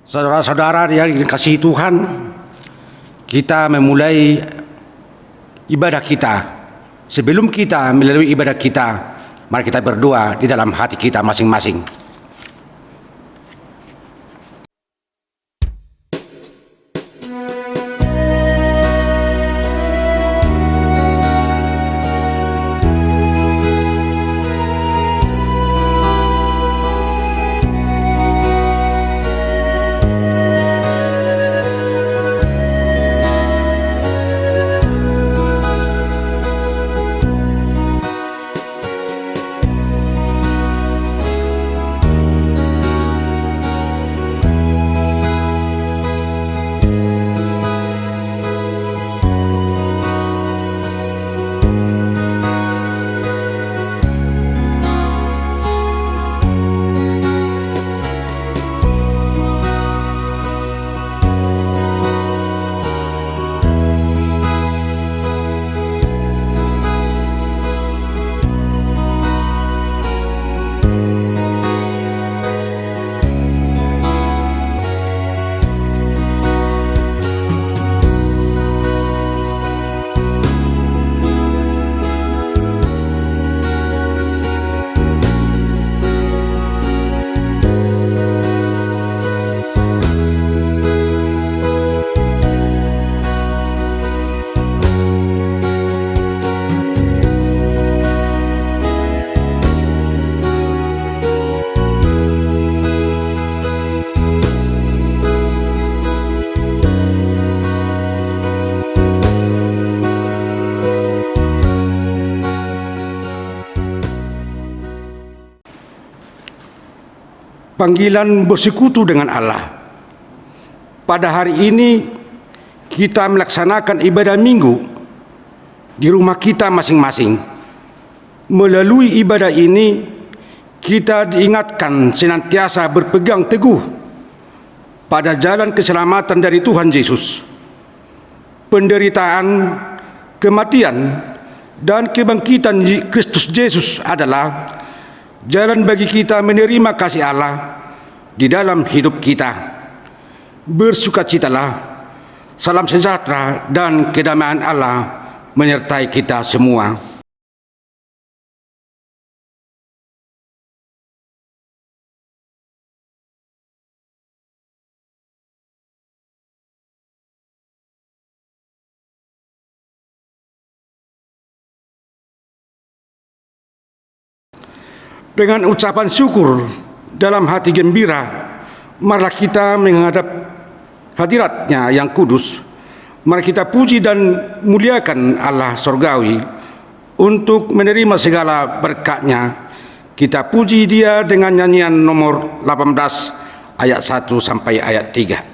Saudara-saudara yang dikasihi Tuhan, kita memulai ibadah kita. Sebelum kita melalui ibadah kita, mari kita berdoa di dalam hati kita masing-masing. Panggilan bersekutu dengan Allah. Pada hari ini kita melaksanakan ibadah minggu di rumah kita masing-masing. Melalui ibadah ini kita diingatkan senantiasa berpegang teguh pada jalan keselamatan dari Tuhan Yesus. Penderitaan, kematian, dan kebangkitan Kristus Yesus adalah jalan bagi kita menerima kasih Allah di dalam hidup kita. Bersukacitalah, salam sejahtera dan kedamaian Allah menyertai kita semua. Dengan ucapan syukur dalam hati gembira, marilah kita menghadap hadirat-Nya yang kudus. Mari kita puji dan muliakan Allah Surgawi untuk menerima segala berkat-Nya. Kita puji Dia dengan nyanyian nomor 18 ayat 1 sampai ayat 3.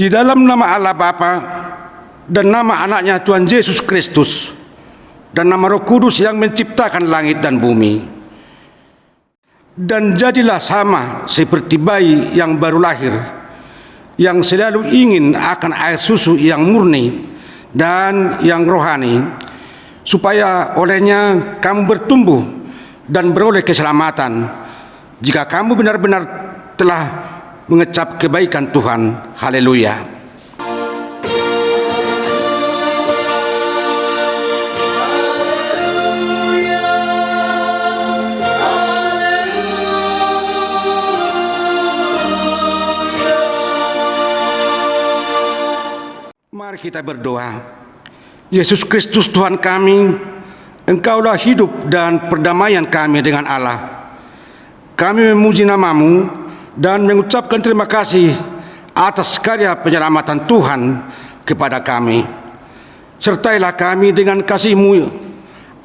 Di dalam nama Allah Bapa dan nama anaknya Tuhan Yesus Kristus dan nama Roh Kudus yang menciptakan langit dan bumi. Dan jadilah sama seperti bayi yang baru lahir, yang selalu ingin akan air susu yang murni dan yang rohani, supaya olehnya kamu bertumbuh dan beroleh keselamatan, jika kamu benar-benar telah mengecap kebaikan Tuhan. Haleluya. Mari kita berdoa. Yesus Kristus Tuhan kami, Engkaulah hidup dan perdamaian kami dengan Allah. Kami memuji nama-Mu dan mengucapkan terima kasih atas karya penyelamatan Tuhan kepada kami. Sertailah kami dengan kasih-Mu,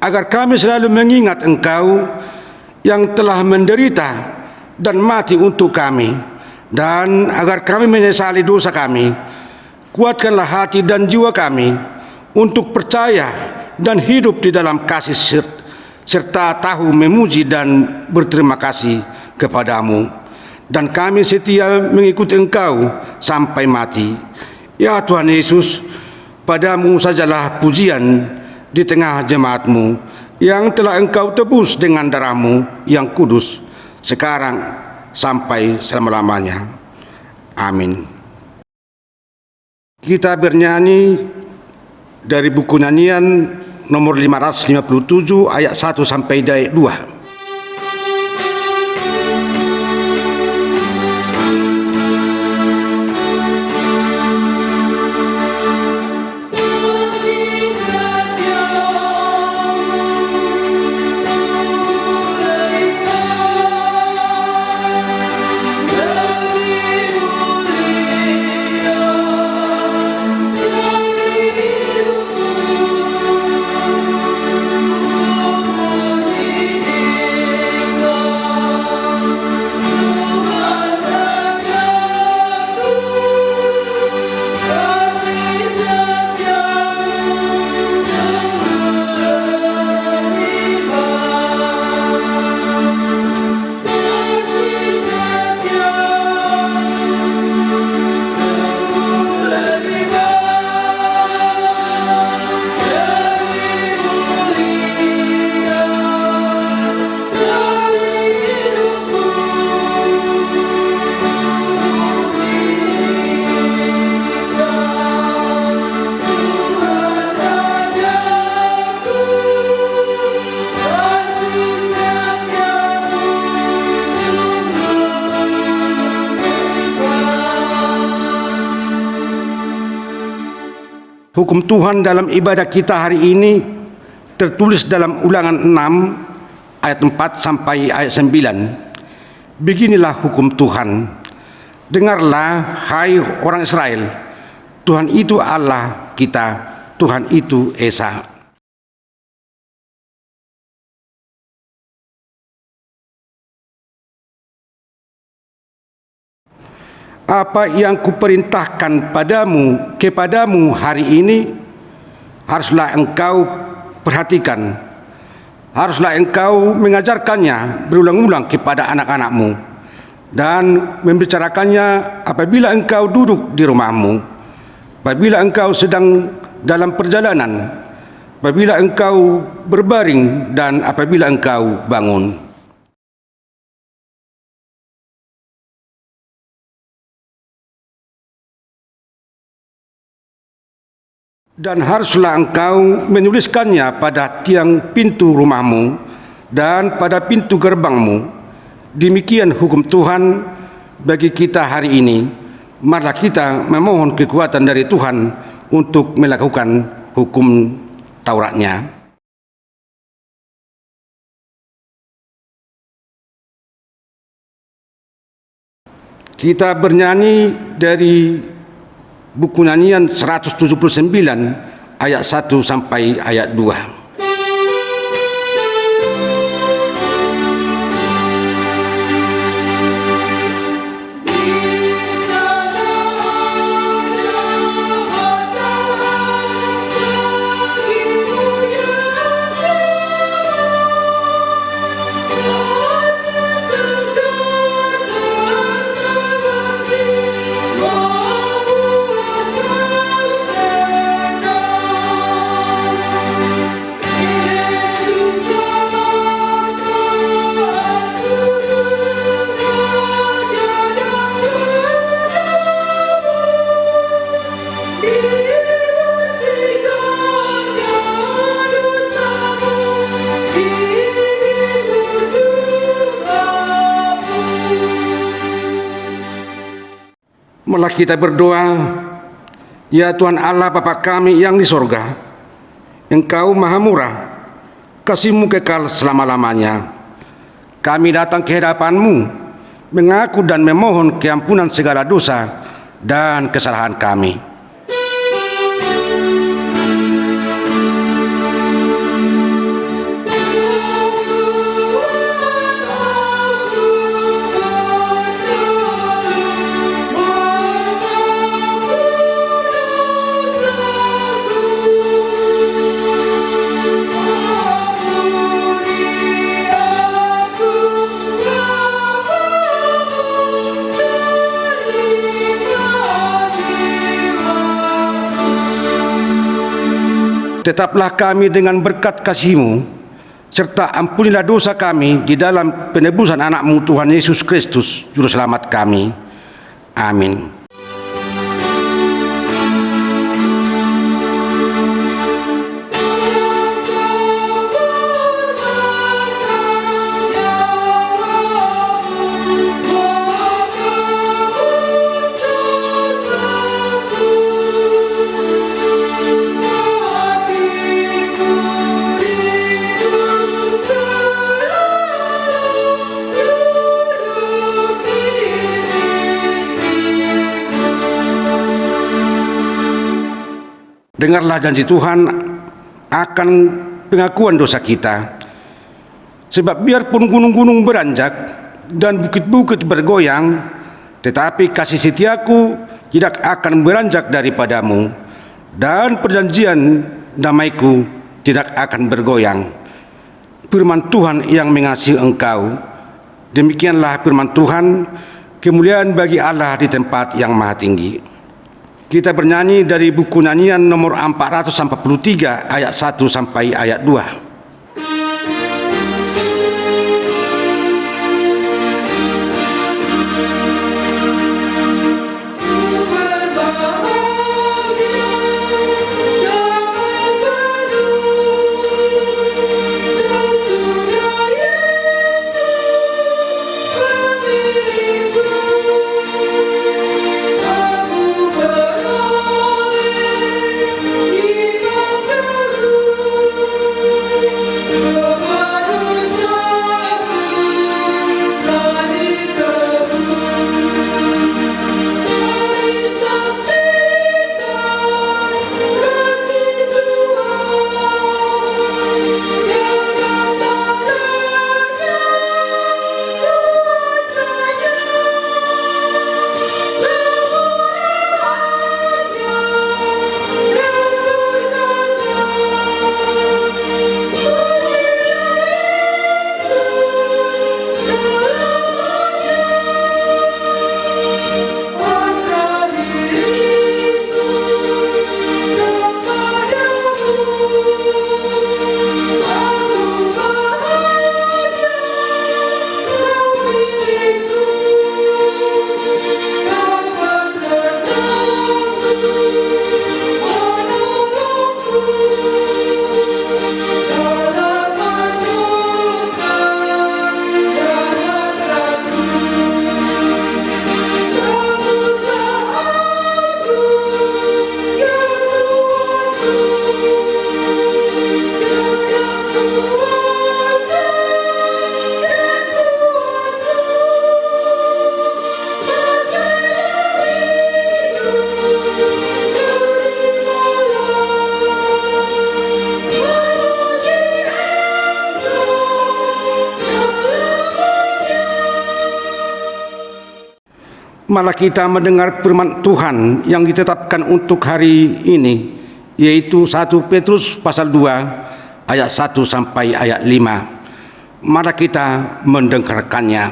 agar kami selalu mengingat Engkau yang telah menderita dan mati untuk kami, dan agar kami menyesali dosa kami. Kuatkanlah hati dan jiwa kami untuk percaya dan hidup di dalam kasih serta tahu memuji dan berterima kasih kepadamu. Dan kami setia mengikuti Engkau sampai mati. Ya Tuhan Yesus, padamu sajalah pujian di tengah jemaat-Mu yang telah Engkau tebus dengan darah-Mu yang kudus, sekarang sampai selama-lamanya. Amin. Kita bernyanyi dari buku nyanyian nomor 557 ayat 1 sampai ayat 2. Hukum Tuhan dalam ibadah kita hari ini tertulis dalam Ulangan 6 ayat 4 sampai ayat 9. Beginilah hukum Tuhan. Dengarlah hai orang Israel, Tuhan itu Allah kita, Tuhan itu Esa. Apa yang kuperintahkan kepadamu hari ini, haruslah engkau perhatikan, haruslah engkau mengajarkannya berulang-ulang kepada anak-anakmu, dan membicarakannya apabila engkau duduk di rumahmu, apabila engkau sedang dalam perjalanan, apabila engkau berbaring, dan apabila engkau bangun. Dan haruslah engkau menuliskannya pada tiang pintu rumahmu dan pada pintu gerbangmu. Demikian hukum Tuhan bagi kita hari ini. Marilah kita memohon kekuatan dari Tuhan untuk melakukan hukum Tauratnya. Kita bernyanyi dari buku nyanyian 179 ayat 1 sampai ayat 2. Malah kita berdoa, ya Tuhan Allah Bapa kami yang di sorga, Engkau maha murah, kasih-Mu kekal selama-lamanya. Kami datang ke hadapan-Mu, mengaku dan memohon keampunan segala dosa dan kesalahan kami. Tetaplah kami dengan berkat kasih-Mu, serta ampunilah dosa kami di dalam penebusan anak-Mu Tuhan Yesus Kristus, Juru Selamat kami. Amin. Dengarlah janji Tuhan akan pengakuan dosa kita. Sebab biarpun gunung-gunung beranjak dan bukit-bukit bergoyang, tetapi kasih setiaku tidak akan beranjak daripadamu, dan perjanjian damaiku tidak akan bergoyang. Firman Tuhan yang mengasihi engkau. Demikianlah firman Tuhan, kemuliaan bagi Allah di tempat yang maha tinggi. Kita bernyanyi dari buku nyanyian nomor 443 ayat 1 sampai ayat 2. Malah kita mendengar firman Tuhan yang ditetapkan untuk hari ini, yaitu 1 Petrus pasal 2 ayat 1 sampai ayat 5. Mari kita mendengarkannya.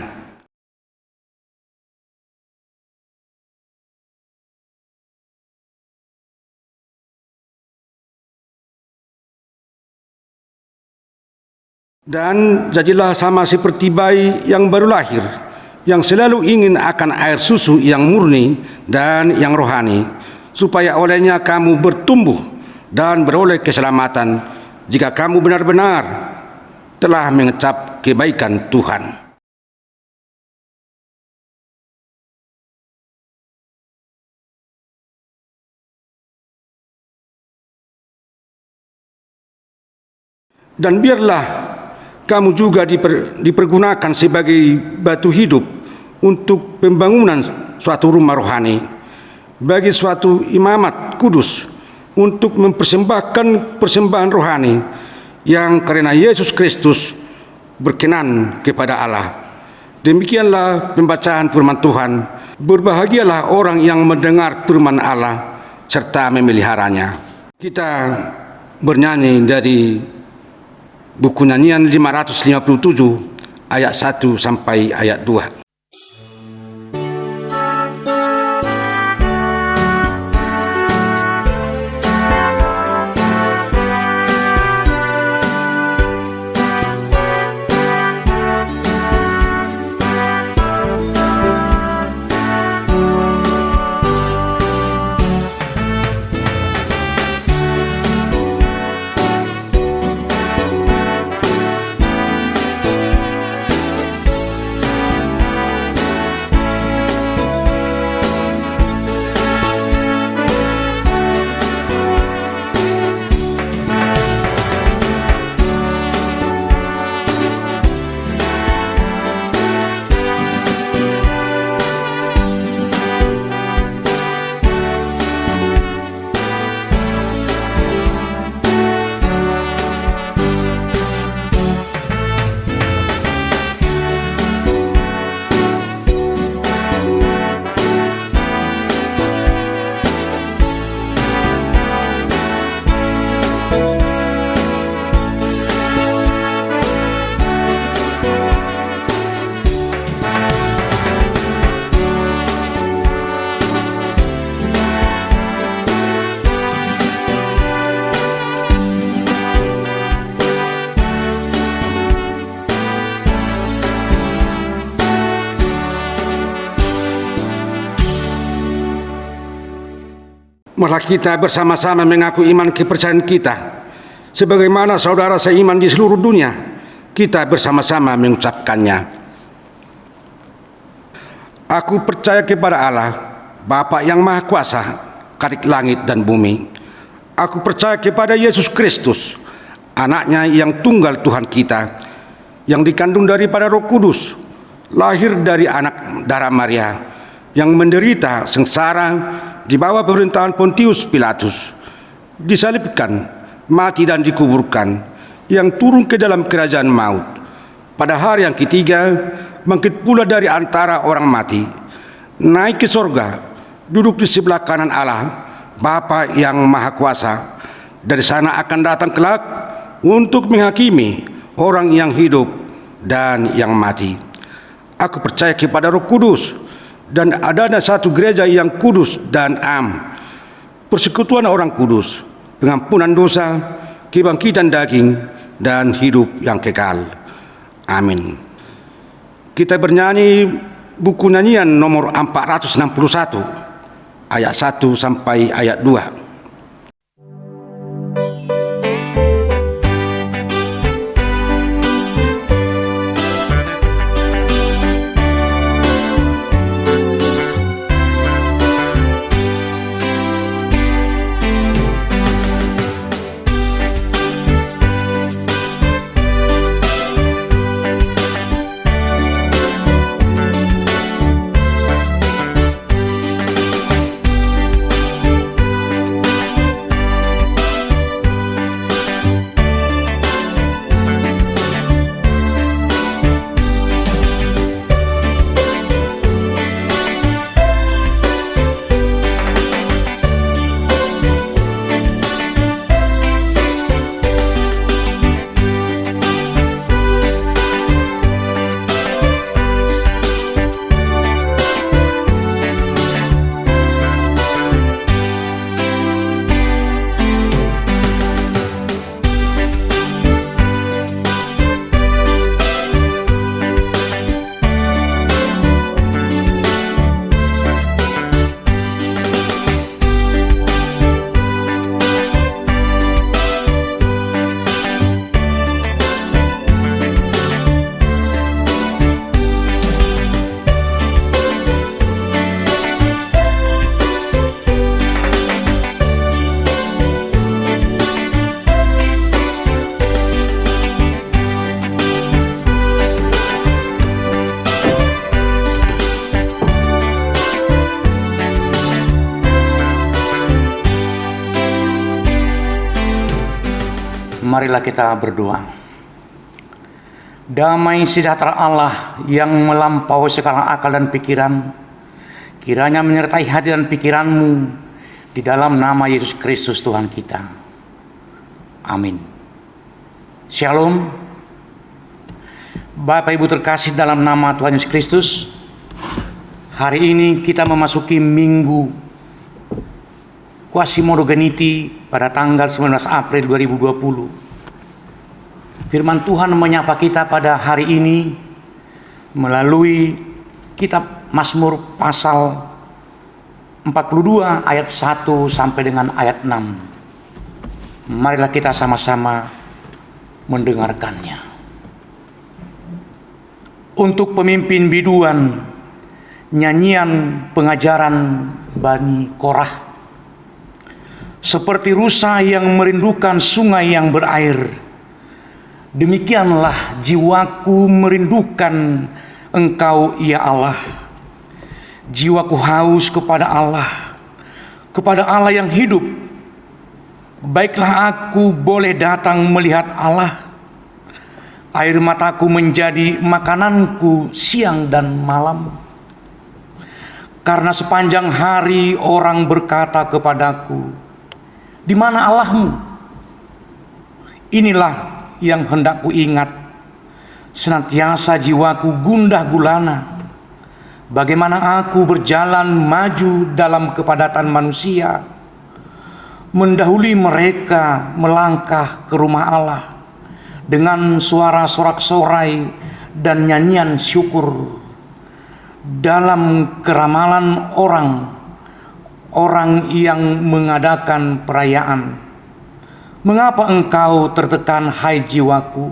Dan jadilah sama seperti bayi yang baru lahir, yang selalu ingin akan air susu yang murni dan yang rohani, supaya olehnya kamu bertumbuh dan beroleh keselamatan, jika kamu benar-benar telah mengecap kebaikan Tuhan. Dan biarlah kamu juga dipergunakan sebagai batu hidup untuk pembangunan suatu rumah rohani, bagi suatu imamat kudus, untuk mempersembahkan persembahan rohani yang karena Yesus Kristus berkenan kepada Allah. Demikianlah pembacaan firman Tuhan. Berbahagialah orang yang mendengar firman Allah serta memeliharanya. Kita bernyanyi dari buku nyanyian 557 ayat 1 sampai ayat 2. Marilah kita bersama-sama mengaku iman kepercayaan kita. Sebagaimana saudara seiman di seluruh dunia, kita bersama-sama mengucapkannya. Aku percaya kepada Allah, Bapa yang Maha Kuasa, Khalq langit dan bumi. Aku percaya kepada Yesus Kristus, Anaknya yang tunggal Tuhan kita, yang dikandung daripada Roh Kudus, lahir dari anak darah Maria, yang menderita sengsara di bawah pemerintahan Pontius Pilatus, disalibkan, mati dan dikuburkan, yang turun ke dalam kerajaan maut. Pada hari yang ketiga, bangkit pula dari antara orang mati, naik ke sorga, duduk di sebelah kanan Allah, Bapa yang Maha Kuasa. Dari sana akan datang kelak untuk menghakimi orang yang hidup dan yang mati. Aku percaya kepada Roh Kudus, dan adanya satu gereja yang kudus dan am, persekutuan orang kudus, pengampunan dosa, kebangkitan daging, dan hidup yang kekal. Amin. Kita bernyanyi buku nyanyian nomor 461 ayat 1 sampai ayat 2. Marilah kita berdoa. Damai sejahtera Allah yang melampaui segala akal dan pikiran, kiranya menyertai hati dan pikiranmu di dalam nama Yesus Kristus Tuhan kita. Amin. Shalom. Bapak Ibu terkasih dalam nama Tuhan Yesus Kristus, hari ini kita memasuki Minggu Quasi-Modogeniti pada tanggal 19 April 2020. Firman Tuhan menyapa kita pada hari ini melalui kitab Mazmur pasal 42 ayat 1 sampai dengan ayat 6. Marilah kita sama-sama mendengarkannya. Untuk pemimpin biduan, nyanyian pengajaran Bani Korah. Seperti rusa yang merindukan sungai yang berair, demikianlah jiwaku merindukan Engkau, ya Allah. Jiwaku haus kepada Allah yang hidup. Baiklah aku boleh datang melihat Allah. Air mataku menjadi makananku siang dan malam. Karena sepanjang hari orang berkata kepadaku, di mana Allahmu? Inilah yang hendak ku ingat. Senantiasa jiwaku gundah gulana. Bagaimana aku berjalan maju dalam kepadatan manusia, mendahului mereka melangkah ke rumah Allah dengan suara sorak-sorai dan nyanyian syukur. Dalam keramalan orang yang mengadakan perayaan. Mengapa engkau tertekan, hai jiwaku,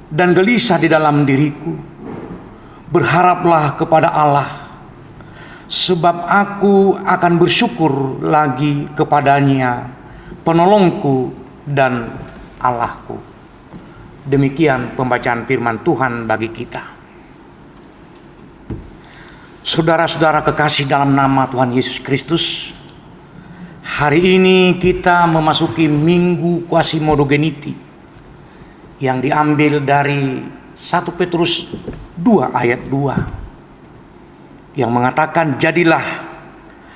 dan gelisah di dalam diriku? Berharaplah kepada Allah, sebab aku akan bersyukur lagi kepadanya, penolongku dan Allahku. Demikian pembacaan firman Tuhan bagi kita. Saudara-saudara kekasih dalam nama Tuhan Yesus Kristus, hari ini kita memasuki Minggu Quasi-Modogeniti yang diambil dari 1 Petrus 2 ayat 2 yang mengatakan, jadilah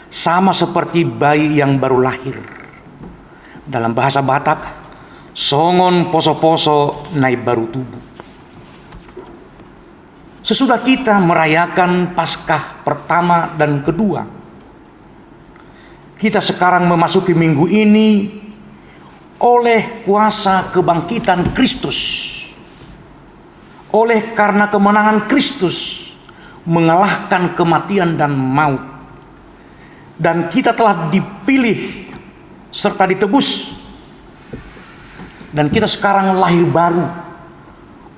sama seperti bayi yang baru lahir. Dalam bahasa Batak, songon poso-poso nai baru tubuh. Sesudah kita merayakan Paskah pertama dan kedua, kita sekarang memasuki minggu ini oleh kuasa kebangkitan Kristus. Oleh karena kemenangan Kristus mengalahkan kematian dan maut. Dan kita telah dipilih serta ditebus. Dan kita sekarang lahir baru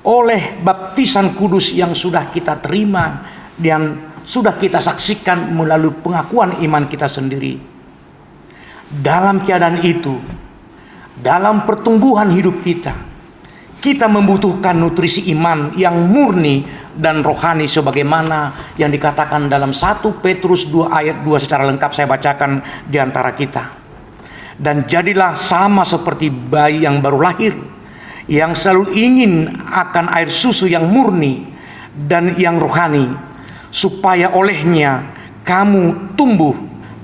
oleh baptisan kudus yang sudah kita terima dan sudah kita saksikan melalui pengakuan iman kita sendiri. Dalam keadaan itu, dalam pertumbuhan hidup kita membutuhkan nutrisi iman yang murni dan rohani sebagaimana yang dikatakan dalam 1 Petrus 2 ayat 2 secara lengkap saya bacakan di antara kita. Dan jadilah sama seperti bayi yang baru lahir, yang selalu ingin akan air susu yang murni dan yang rohani, supaya olehnya kamu tumbuh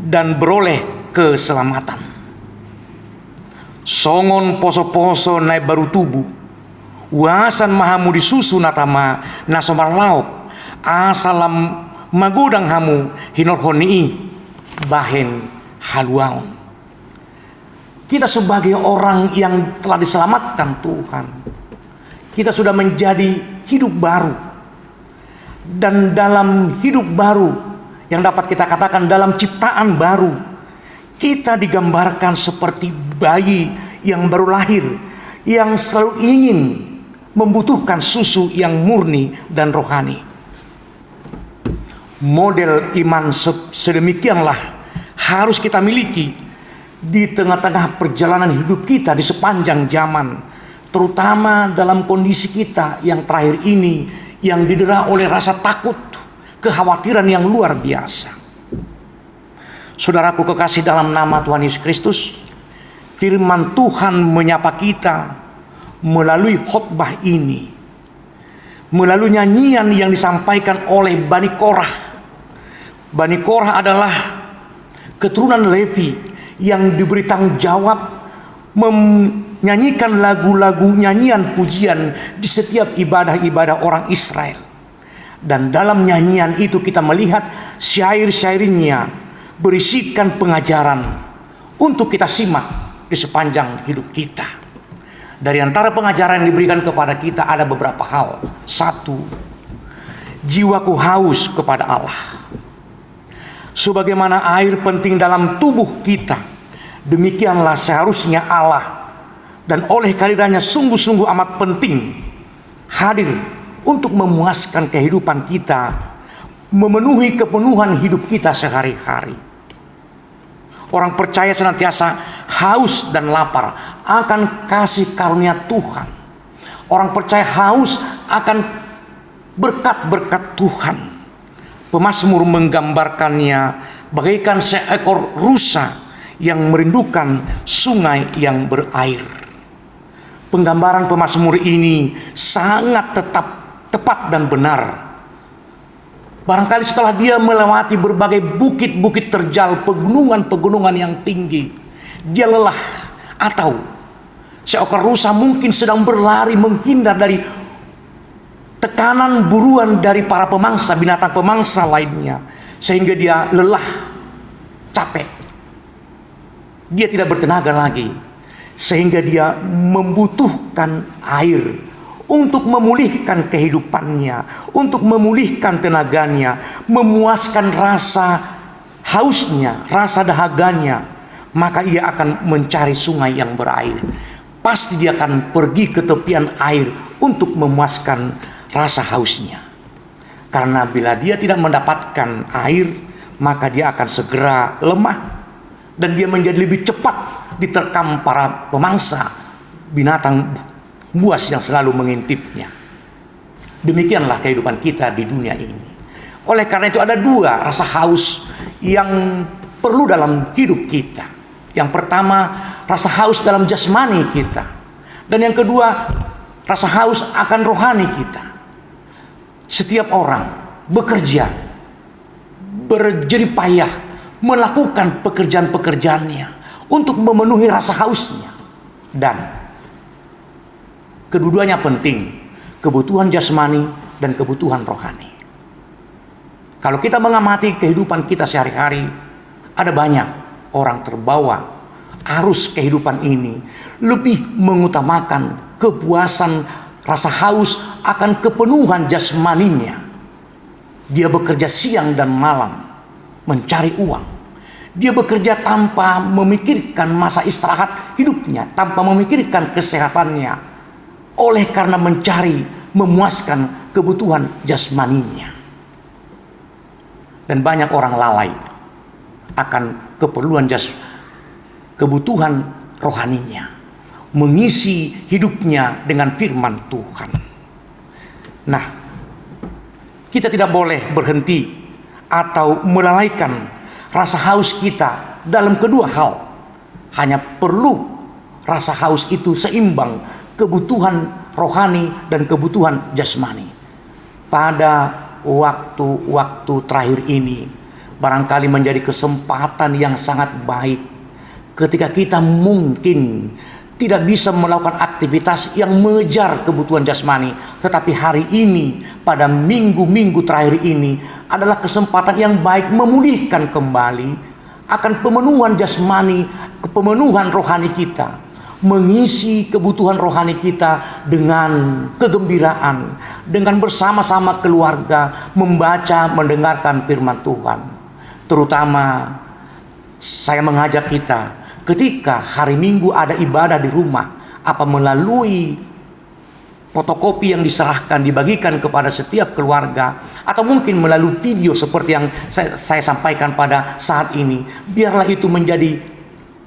dan beroleh keselamatan. Songon poso-poso nai baru tubuh, wasan mahamu disusu natama nasomar lauk, asalam magodang hamu hinorhonii bahen haluang. Kita sebagai orang yang telah diselamatkan Tuhan, kita sudah menjadi hidup baru. Dan dalam hidup baru, yang dapat kita katakan dalam ciptaan baru, kita digambarkan seperti bayi yang baru lahir, yang selalu ingin membutuhkan susu yang murni dan rohani. Model iman sedemikianlah harus kita miliki di tengah-tengah perjalanan hidup kita di sepanjang zaman, terutama dalam kondisi kita yang terakhir ini yang didera oleh rasa takut, kekhawatiran yang luar biasa. Saudaraku kekasih dalam nama Tuhan Yesus Kristus, firman Tuhan menyapa kita melalui khotbah ini, melalui nyanyian yang disampaikan oleh Bani Korah. Bani Korah adalah keturunan Levi yang diberi tanggung jawab menyanyikan lagu-lagu nyanyian pujian di setiap ibadah-ibadah orang Israel. Dan dalam nyanyian itu kita melihat syair-syairnya berisikan pengajaran untuk kita simak di sepanjang hidup kita. Dari antara pengajaran yang diberikan kepada kita ada beberapa hal. Satu, jiwaku haus kepada Allah. Sebagaimana air penting dalam tubuh kita, demikianlah seharusnya Allah dan oleh kehadirannya sungguh-sungguh amat penting hadir untuk memuaskan kehidupan kita, memenuhi kepenuhan hidup kita sehari-hari. Orang percaya senantiasa haus dan lapar akan kasih karunia Tuhan. Orang percaya haus akan berkat-berkat Tuhan. Pemazmur menggambarkannya bagaikan seekor rusa yang merindukan sungai yang berair. Penggambaran pemazmur ini sangat tepat dan benar. Barangkali setelah dia melewati berbagai bukit-bukit terjal, pegunungan-pegunungan yang tinggi, dia lelah, atau seekor rusa mungkin sedang berlari menghindar dari tekanan buruan dari para pemangsa, binatang pemangsa lainnya, sehingga dia lelah, capek. Dia tidak bertenaga lagi, sehingga dia membutuhkan air untuk memulihkan kehidupannya, untuk memulihkan tenaganya, memuaskan rasa hausnya, rasa dahaganya. Maka ia akan mencari sungai yang berair. Pasti dia akan pergi ke tepian air untuk memuaskan rasa hausnya. Karena bila dia tidak mendapatkan air, maka dia akan segera lemah dan dia menjadi lebih cepat diterkam para pemangsa, binatang buas yang selalu mengintipnya. Demikianlah kehidupan kita di dunia ini. Oleh karena itu ada dua rasa haus yang perlu dalam hidup kita. Yang pertama, rasa haus dalam jasmani kita. Dan yang kedua, rasa haus akan rohani kita. Setiap orang bekerja, berjerih payah, melakukan pekerjaan-pekerjaannya untuk memenuhi rasa hausnya. Dan kedua-duanya penting, kebutuhan jasmani dan kebutuhan rohani. Kalau kita mengamati kehidupan kita sehari-hari, ada banyak orang terbawa arus kehidupan ini lebih mengutamakan kepuasan rasa haus akan kepenuhan jasmaninya. Dia bekerja siang dan malam mencari uang. Dia bekerja tanpa memikirkan masa istirahat hidupnya, tanpa memikirkan kesehatannya, oleh karena mencari memuaskan kebutuhan jasmaninya. Dan banyak orang lalai akan kebutuhan rohaninya, mengisi hidupnya dengan firman Tuhan. Nah, kita tidak boleh berhenti atau melalaikan rasa haus kita dalam kedua hal. Hanya perlu rasa haus itu seimbang kebutuhan rohani dan kebutuhan jasmani. Pada waktu-waktu terakhir ini barangkali menjadi kesempatan yang sangat baik ketika kita mungkin tidak bisa melakukan aktivitas yang mengejar kebutuhan jasmani, tetapi hari ini pada minggu-minggu terakhir ini adalah kesempatan yang baik memulihkan kembali akan pemenuhan jasmani, pemenuhan rohani kita, mengisi kebutuhan rohani kita dengan kegembiraan, dengan bersama-sama keluarga membaca, mendengarkan firman Tuhan. Terutama saya mengajak kita ketika hari Minggu ada ibadah di rumah, apa melalui fotokopi yang diserahkan, dibagikan kepada setiap keluarga, atau mungkin melalui video seperti yang saya sampaikan pada saat ini, biarlah itu menjadi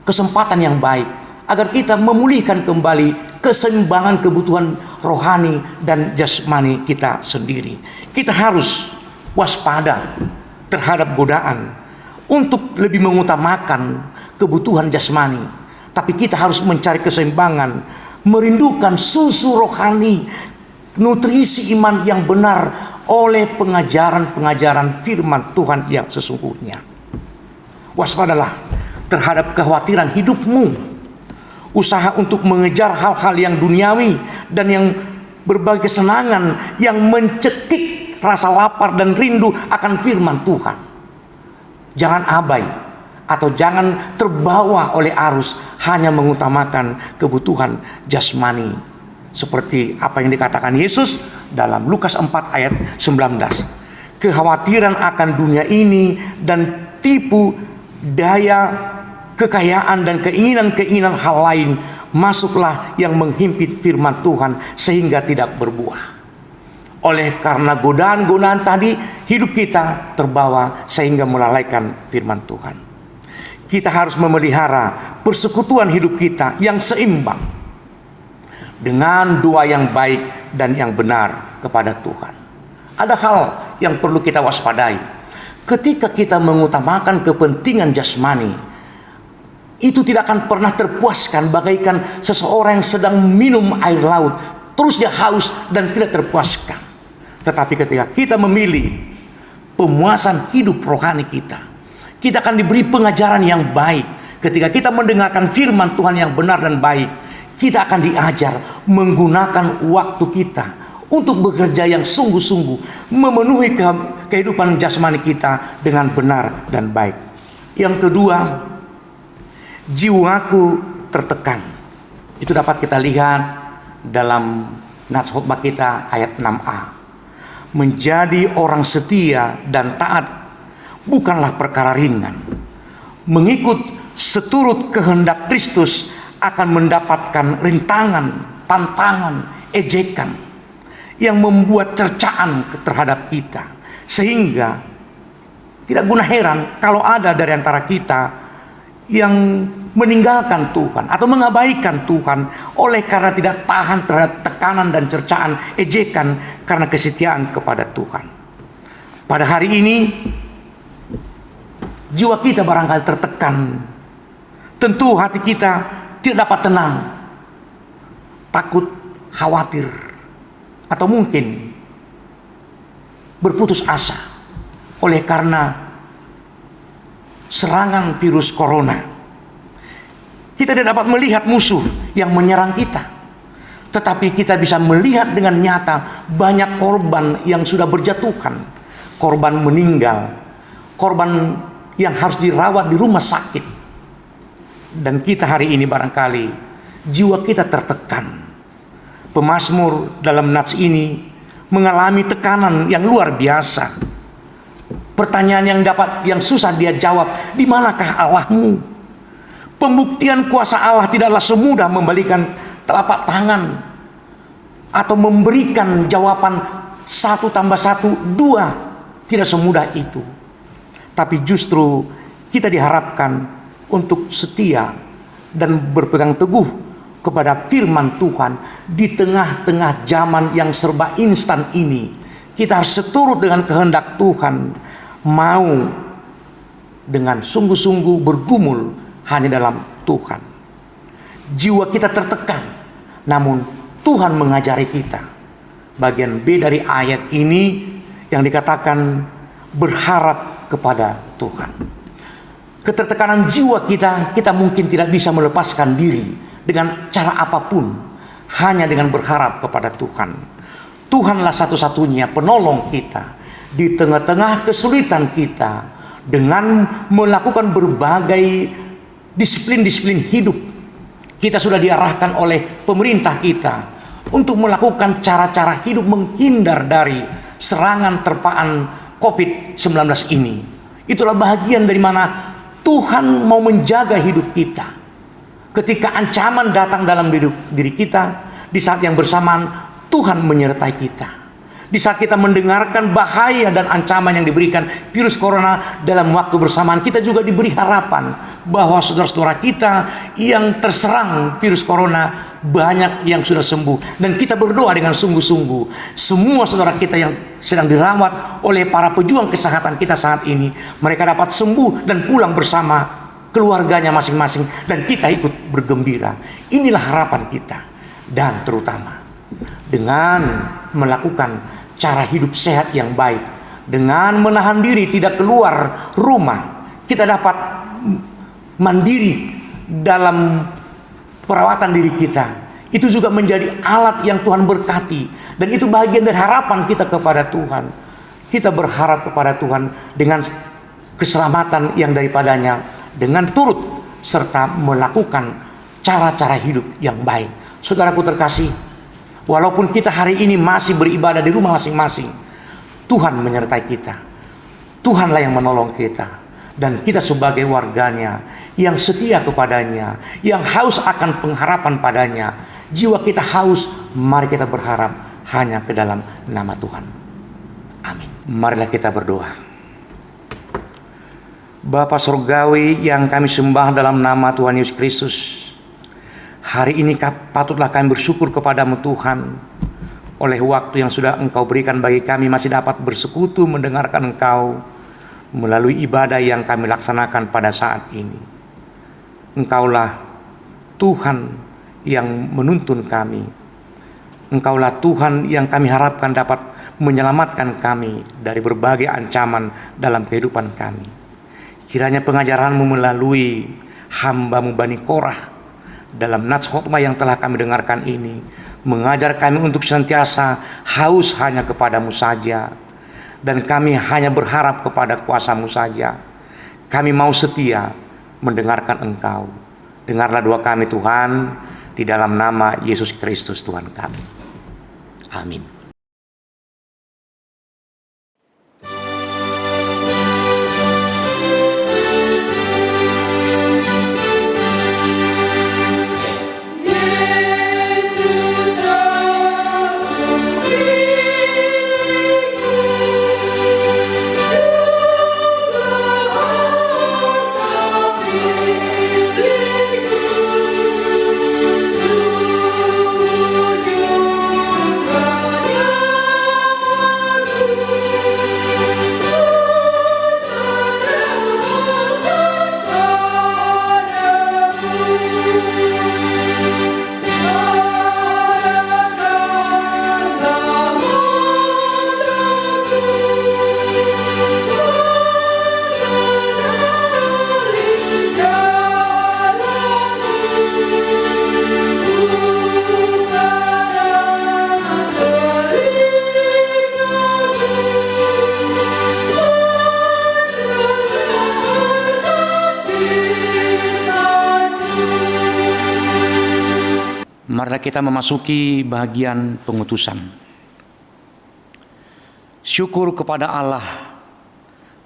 kesempatan yang baik agar kita memulihkan kembali keseimbangan kebutuhan rohani dan jasmani kita sendiri. Kita harus waspada terhadap godaan untuk lebih mengutamakan kebutuhan jasmani, Tapi kita harus mencari keseimbangan, merindukan susu rohani, nutrisi iman yang benar oleh pengajaran-pengajaran firman Tuhan yang sesungguhnya. Waspadalah terhadap kekhawatiran hidupmu, usaha untuk mengejar hal-hal yang duniawi dan yang berbagai kesenangan yang mencekik rasa lapar dan rindu akan firman Tuhan. Jangan abai atau jangan terbawa oleh arus hanya mengutamakan kebutuhan jasmani, seperti apa yang dikatakan Yesus dalam Lukas 4 ayat 19. Kekhawatiran akan dunia ini dan tipu daya kekayaan dan keinginan-keinginan hal lain masuklah yang menghimpit firman Tuhan sehingga tidak berbuah. Oleh karena godaan-godaan tadi, hidup kita terbawa sehingga melalaikan firman Tuhan. Kita harus memelihara persekutuan hidup kita yang seimbang dengan doa yang baik dan yang benar kepada Tuhan. Ada hal yang perlu kita waspadai. Ketika kita mengutamakan kepentingan jasmani, itu tidak akan pernah terpuaskan, bagaikan seseorang yang sedang minum air laut, terus dia haus dan tidak terpuaskan. Tetapi ketika kita memilih pemuasan hidup rohani kita, kita akan diberi pengajaran yang baik. Ketika kita mendengarkan firman Tuhan yang benar dan baik, kita akan diajar menggunakan waktu kita untuk bekerja yang sungguh-sungguh, memenuhi kehidupan jasmani kita dengan benar dan baik. Yang kedua, jiwaku tertekan. Itu dapat kita lihat dalam nats khotbah kita ayat 6a. Menjadi orang setia dan taat bukanlah perkara ringan. Mengikut seturut kehendak Kristus akan mendapatkan rintangan, tantangan, ejekan yang membuat cercaan terhadap kita. Sehingga tidak guna heran kalau ada dari antara kita yang meninggalkan Tuhan atau mengabaikan Tuhan oleh karena tidak tahan terhadap tekanan dan cercaan, ejekan karena kesetiaan kepada Tuhan. Pada hari ini jiwa kita barangkali tertekan. Tentu hati kita tidak dapat tenang, takut, khawatir, atau mungkin berputus asa oleh karena serangan virus corona. Kita tidak dapat melihat musuh yang menyerang kita, tetapi kita bisa melihat dengan nyata banyak korban yang sudah berjatuhan, korban meninggal, korban yang harus dirawat di rumah sakit. Dan kita hari ini barangkali jiwa kita tertekan. Pemazmur dalam nats ini mengalami tekanan yang luar biasa. Pertanyaan yang susah dia jawab, di manakah Allahmu? Pembuktian kuasa Allah tidaklah semudah membalikan telapak tangan atau memberikan jawaban 1 tambah 1 2. Tidak semudah itu. Tapi justru kita diharapkan untuk setia dan berpegang teguh kepada firman Tuhan di tengah-tengah zaman yang serba instan ini. Kita harus seturut dengan kehendak Tuhan, mau dengan sungguh-sungguh bergumul hanya dalam Tuhan. Jiwa kita tertekan, namun Tuhan mengajari kita. Bagian B dari ayat ini yang dikatakan berharap kepada Tuhan. Ketertekanan jiwa kita mungkin tidak bisa melepaskan diri dengan cara apapun, hanya dengan berharap kepada Tuhan. Tuhanlah satu-satunya penolong kita di tengah-tengah kesulitan kita, dengan melakukan berbagai disiplin-disiplin hidup. Kita sudah diarahkan oleh pemerintah kita untuk melakukan cara-cara hidup menghindar dari serangan terpaan COVID-19 ini. Itulah bagian dari mana Tuhan mau menjaga hidup kita. Ketika ancaman datang dalam diri kita, di saat yang bersamaan Tuhan menyertai kita. Di saat kita mendengarkan bahaya dan ancaman yang diberikan virus corona dalam waktu bersamaan, kita juga diberi harapan bahwa saudara-saudara kita yang terserang virus corona banyak yang sudah sembuh. Dan kita berdoa dengan sungguh-sungguh, semua saudara kita yang sedang dirawat oleh para pejuang kesehatan kita saat ini, mereka dapat sembuh dan pulang bersama keluarganya masing-masing, dan kita ikut bergembira. Inilah harapan kita. Dan terutama dengan melakukan cara hidup sehat yang baik, dengan menahan diri tidak keluar rumah, kita dapat mandiri dalam perawatan diri kita. Itu juga menjadi alat yang Tuhan berkati, dan itu bagian dari harapan kita kepada Tuhan. Kita berharap kepada Tuhan dengan keselamatan yang daripadanya, dengan turut serta melakukan cara-cara hidup yang baik. Saudaraku terkasih, walaupun kita hari ini masih beribadah di rumah masing-masing, Tuhan menyertai kita. Tuhanlah yang menolong kita, dan kita sebagai warganya yang setia kepadanya, yang haus akan pengharapan padanya. Jiwa kita haus, mari kita berharap hanya ke dalam nama Tuhan. Amin. Marilah kita berdoa. Bapa Surgawi yang kami sembah dalam nama Tuhan Yesus Kristus, hari ini patutlah kami bersyukur kepadamu Tuhan, oleh waktu yang sudah Engkau berikan bagi kami masih dapat bersekutu mendengarkan Engkau melalui ibadah yang kami laksanakan pada saat ini. Engkaulah Tuhan yang menuntun kami. Engkaulah Tuhan yang kami harapkan dapat menyelamatkan kami dari berbagai ancaman dalam kehidupan kami. Kiranya pengajaran-Mu melalui hamba-Mu Bani Korah dalam Nats Khotbah yang telah kami dengarkan ini mengajar kami untuk senantiasa haus hanya kepadamu saja, dan kami hanya berharap kepada kuasa-Mu saja. Kami mau setia mendengarkan Engkau. Dengarlah doa kami Tuhan, di dalam nama Yesus Kristus Tuhan kami. Amin. Marilah kita memasuki bagian pengutusan. Syukur kepada Allah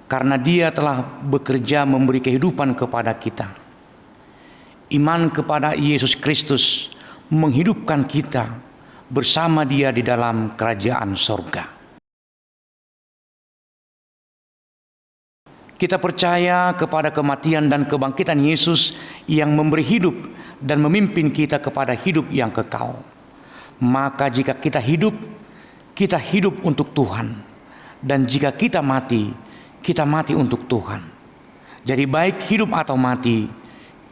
karena Dia telah bekerja memberi kehidupan kepada kita. Iman kepada Yesus Kristus menghidupkan kita bersama Dia di dalam kerajaan sorga. Kita percaya kepada kematian dan kebangkitan Yesus yang memberi hidup dan memimpin kita kepada hidup yang kekal. Maka jika kita hidup untuk Tuhan. Dan jika kita mati untuk Tuhan. Jadi baik hidup atau mati,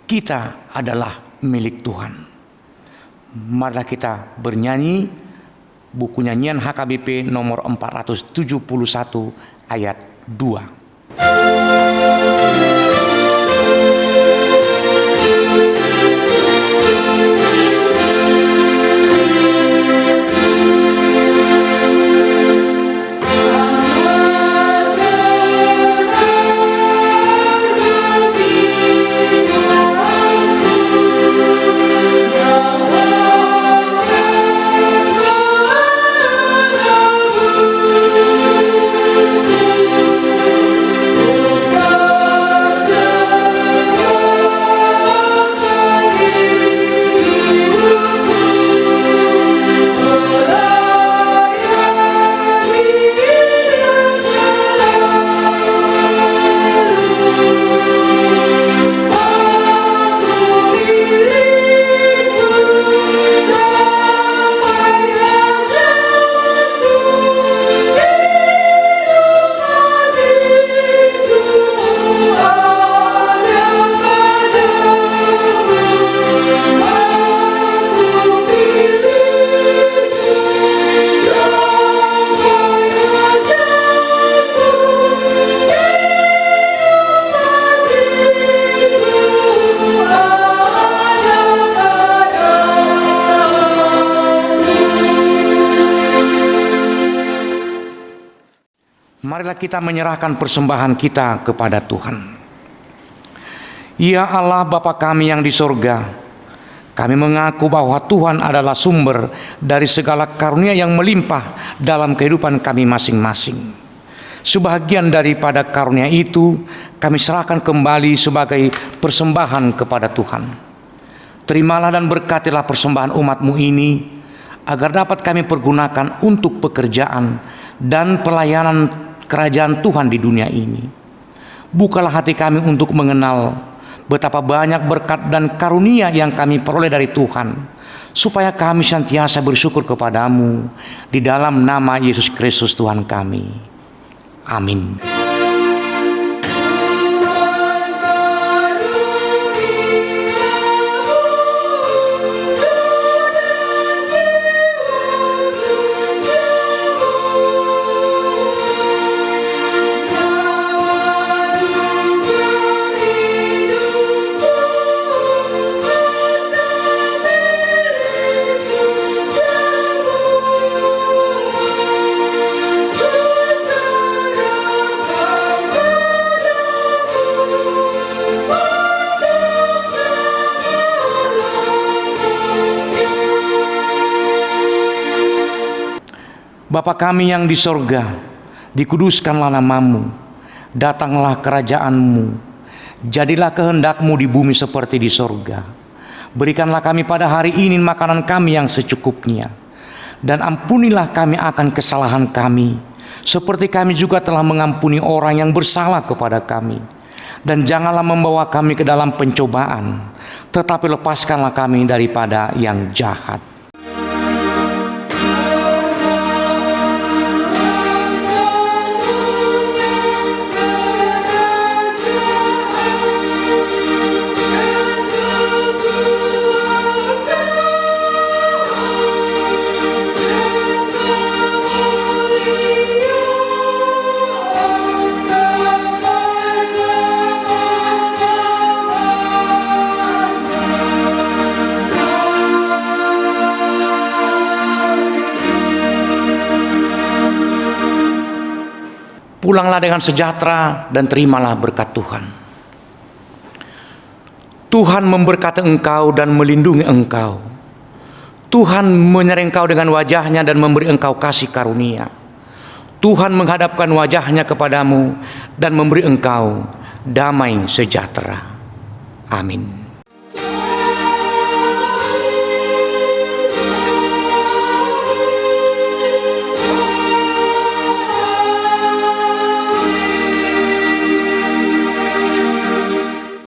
kita adalah milik Tuhan. Marilah kita bernyanyi buku nyanyian HKBP nomor 471 ayat 2. Oh Marilah kita menyerahkan persembahan kita kepada Tuhan. Ya Allah Bapa kami yang di sorga, kami mengaku bahwa Tuhan adalah sumber dari segala karunia yang melimpah dalam kehidupan kami masing-masing. Sebahagian daripada karunia itu kami serahkan kembali sebagai persembahan kepada Tuhan. Terimalah dan berkatilah persembahan umat-Mu ini, agar dapat kami pergunakan untuk pekerjaan dan pelayanan kerajaan Tuhan di dunia ini. Bukalah hati kami untuk mengenal betapa banyak berkat dan karunia yang kami peroleh dari Tuhan, supaya kami senantiasa bersyukur kepadamu di dalam nama Yesus Kristus Tuhan kami. Amin. Bapa kami yang di sorga, dikuduskanlah nama-Mu, datanglah kerajaan-Mu, jadilah kehendak-Mu di bumi seperti di sorga. Berikanlah kami pada hari ini makanan kami yang secukupnya, dan ampunilah kami akan kesalahan kami, seperti kami juga telah mengampuni orang yang bersalah kepada kami. Dan janganlah membawa kami ke dalam pencobaan, tetapi lepaskanlah kami daripada yang jahat. Pulanglah dengan sejahtera dan terimalah berkat Tuhan. Tuhan memberkati engkau dan melindungi engkau. Tuhan menyertai engkau dengan wajahnya dan memberi engkau kasih karunia. Tuhan menghadapkan wajahnya kepadamu dan memberi engkau damai sejahtera. Amin.